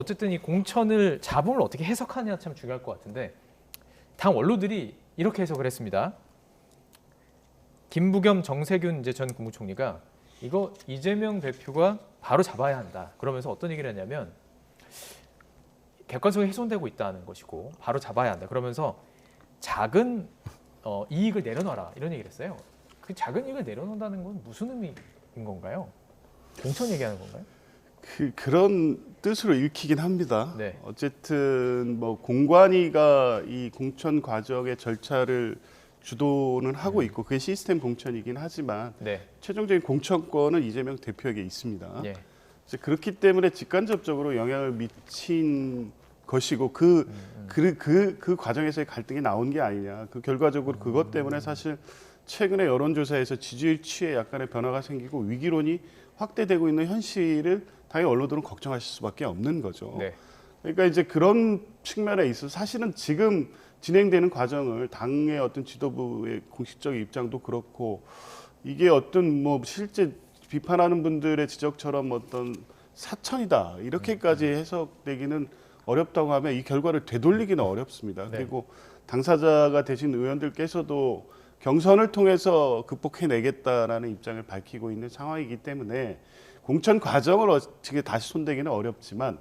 어쨌든 이 공천을 잡음을 어떻게 해석하느냐 참 중요할 것 같은데 당 원로들이 이렇게 해석을 했습니다. 김부겸 정세균 이제 전 국무총리가 이거 이재명 대표가 바로 잡아야 한다. 그러면서 어떤 얘기를 했냐면 객관성이 훼손되고 있다는 것이고 바로 잡아야 한다. 그러면서 작은 이익을 내려놔라 이런 얘기를 했어요. 그 작은 이익을 내려놓는다는 건 무슨 의미인 건가요? 공천 얘기하는 건가요? 그런 뜻으로 읽히긴 합니다. 네. 어쨌든 뭐 공관위가 이 공천 과정의 절차를 주도는 하고 있고 그게 시스템 공천이긴 하지만 네. 최종적인 공천권은 이재명 대표에게 있습니다. 예. 그렇기 때문에 직간접적으로 영향을 미친 것이고 그 과정에서의 갈등이 나온 게 아니냐. 그 결과적으로 그것 때문에 사실 최근에 여론조사에서 지지율 취에 약간의 변화가 생기고 위기론이 확대되고 있는 현실을 당연히 언론들은 걱정하실 수밖에 없는 거죠. 네. 그러니까 이제 그런 측면에 있어서 사실은 지금 진행되는 과정을 당의 어떤 지도부의 공식적인 입장도 그렇고 이게 어떤 뭐 실제 비판하는 분들의 지적처럼 어떤 사천이다 이렇게까지 해석되기는 어렵다고 하면 이 결과를 되돌리기는 어렵습니다. 네. 그리고 당사자가 되신 의원들께서도 경선을 통해서 극복해내겠다라는 입장을 밝히고 있는 상황이기 때문에 공천 과정을 어떻게 다시 손대기는 어렵지만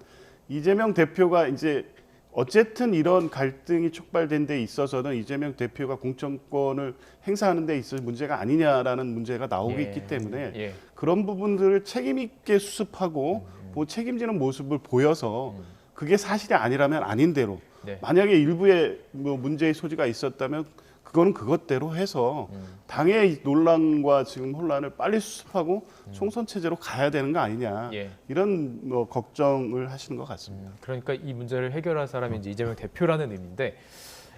이재명 대표가 이제 어쨌든 이런 갈등이 촉발된 데 있어서는 이재명 대표가 공천권을 행사하는 데 있어서 문제가 아니냐라는 문제가 나오고 있기 때문에 그런 부분들을 책임 있게 수습하고 뭐 책임지는 모습을 보여서 그게 사실이 아니라면 아닌 대로 만약에 일부의 뭐 문제의 소지가 있었다면 그거는 그것대로 해서 당의 논란과 지금 혼란을 빨리 수습하고 총선 체제로 가야 되는 거 아니냐 이런 뭐 걱정을 하시는 것 같습니다. 그러니까 이 문제를 해결할 사람이 이제 이재명 대표라는 의미인데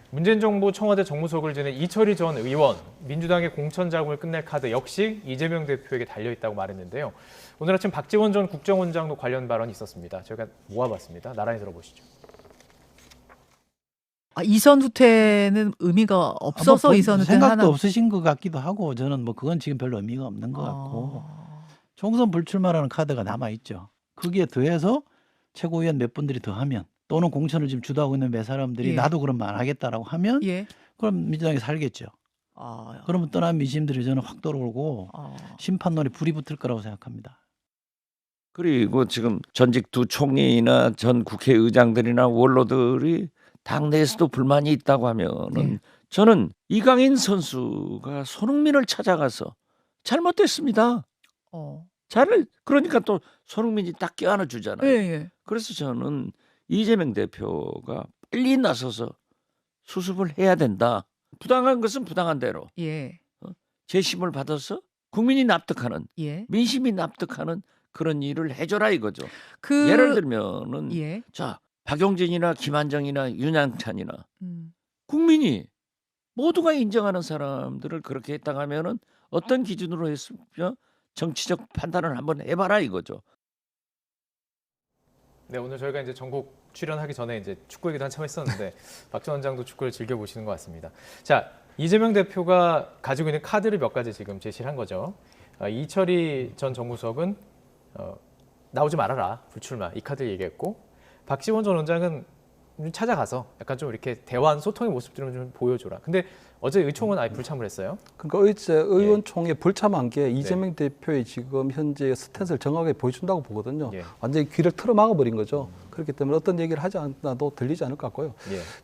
문재인 정부 청와대 정무수석을 지낸 이철희 전 의원 민주당의 공천 자금을 끝낼 카드 역시 이재명 대표에게 달려 있다고 말했는데요. 오늘 아침 박지원 전 국정원장도 관련 발언이 있었습니다. 저희가 모아봤습니다. 나란히 들어보시죠. 이선 후퇴는 의미가 없어서 이선 후퇴는 생각도 하나 없으신 것 같기도 하고 저는 뭐 그건 지금 별로 의미가 없는 것 같고 총선 불출마라는 카드가 남아 있죠. 거기에 더해서 최고위원 몇 분들이 더하면 또는 공천을 지금 주도하고 있는 몇 사람들이 나도 그러면 안 하겠다라고 하면 그럼 민주당이 살겠죠. 그러면 떠난 민심들이 저는 확 돌아오고 심판론에 불이 붙을 거라고 생각합니다. 그리고 지금 전직 두 총리나 전 국회의장들이나 원로들이 당내에서도 불만이 있다고 하면은 저는 이강인 선수가 손흥민을 찾아가서 잘못됐습니다. 그러니까 또 손흥민이 딱 껴안아 주잖아요. 그래서 저는 이재명 대표가 빨리 나서서 수습을 해야 된다. 부당한 것은 부당한 대로 재심을 받아서 국민이 납득하는 민심이 납득하는 그런 일을 해줘라 이거죠. 예를 들면은 자 박용진이나 김한정이나 윤양찬이나 국민이 모두가 인정하는 사람들을 그렇게 했다고 하면은 어떤 기준으로 했으면 정치적 판단을 한번 해봐라 이거죠. 네, 오늘 저희가 이제 전국 출연하기 전에 이제 축구 얘기도 한참 했었는데 박 전 원장도 축구를 즐겨 보시는 것 같습니다. 자, 이재명 대표가 가지고 있는 카드를 몇 가지 지금 제시를 한 거죠. 이철희 전 정무수석은 나오지 말아라 불출마 이 카드를 얘기했고. 박지원 전 원장은 찾아가서 약간 좀 이렇게 대화한 소통의 모습들을 좀 보여줘라. 근데 어제 의총은 아예 불참을 했어요. 그러니까 어제 의원총회 불참한 게 이재명 대표의 지금 현재 스탠스를 정확하게 보여준다고 보거든요. 완전히 귀를 틀어막아버린 거죠. 그렇기 때문에 어떤 얘기를 하지 않아도 들리지 않을 것 같고요.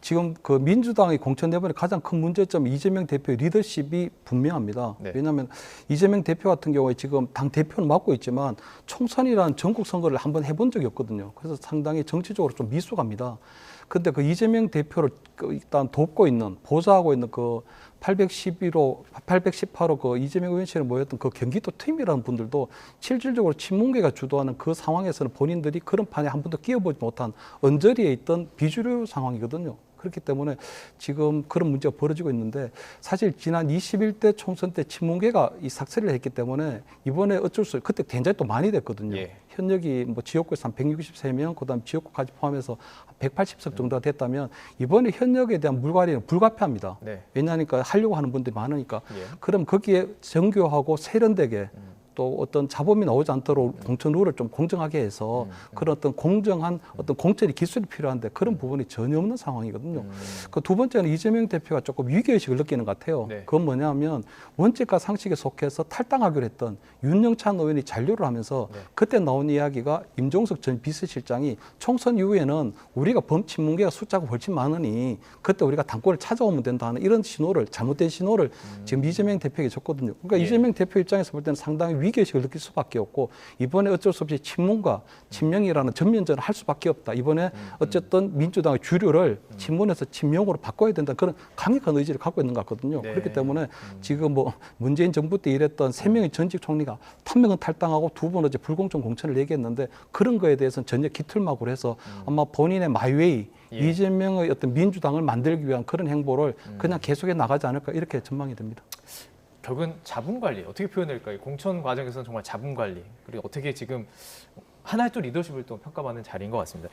지금 그 민주당의 공천 내분의 가장 큰 문제점은 이재명 대표의 리더십이 분명합니다. 왜냐하면 이재명 대표 같은 경우에 지금 당 대표는 맡고 있지만 총선이라는 전국 선거를 한번 해본 적이 없거든요. 그래서 상당히 정치적으로 좀 미숙합니다. 근데 그 이재명 대표를 일단 돕고 있는, 보좌하고 있는 그 818호 그 이재명 의원실에 모였던 그 경기도 팀이라는 분들도 실질적으로 친문계가 주도하는 그 상황에서는 본인들이 그런 판에 한 번도 끼어보지 못한 언저리에 있던 비주류 상황이거든요. 그렇기 때문에 지금 그런 문제가 벌어지고 있는데 사실 지난 21대 총선 때 친문계가 이 삭제를 했기 때문에 이번에 어쩔 수 그때 굉장히 또 많이 됐거든요. 현역이 뭐 지역구에서 한 163명, 그다음 지역구까지 포함해서 180석 정도가 됐다면 이번에 현역에 대한 물갈이는 불가피합니다. 왜냐하니까 하려고 하는 분들이 많으니까. 그럼 거기에 정교하고 세련되게 또 어떤 자본이 나오지 않도록 공천 룰을 좀 공정하게 해서 그런 어떤 공정한 어떤 공천의 기술이 필요한데 그런 부분이 전혀 없는 상황이거든요. 그 두 번째는 이재명 대표가 조금 위기의식을 느끼는 것 같아요. 네. 그건 뭐냐면 원칙과 상식에 속해서 탈당하기로 했던 윤영찬 의원이 잔류를 하면서 네. 그때 나온 이야기가 임종석 전 비서실장이 총선 이후에는 우리가 범친문계가 숫자가 훨씬 많으니 그때 우리가 당권을 찾아오면 된다 하는 이런 신호를 잘못된 신호를 지금 이재명 대표에게 줬거든요. 그러니까 예. 이재명 대표 입장에서 볼 때는 상당히 위기의식을 느낄 수밖에 없고 이번에 어쩔 수 없이 친문과 친명이라는 전면전을 할 수밖에 없다. 이번에 어쨌든 민주당의 주류를 친문에서 친명으로 바꿔야 된다. 그런 강력한 의지를 갖고 있는 것 같거든요. 네. 그렇기 때문에 지금 뭐 문재인 정부 때 일했던 3명의 전직 총리가 1명은 탈당하고 2분은 어제 불공정 공천을 얘기했는데 그런 거에 대해서는 전혀 기틀막으로 해서 아마 본인의 마이웨이 예. 이재명의 어떤 민주당을 만들기 위한 그런 행보를 그냥 계속해 나가지 않을까 이렇게 전망이 됩니다. 결국은 자본 관리 어떻게 표현할까요? 공천 과정에서는 정말 자본 관리 그리고 어떻게 지금 하나의 또 리더십을 또 평가받는 자리인 것 같습니다.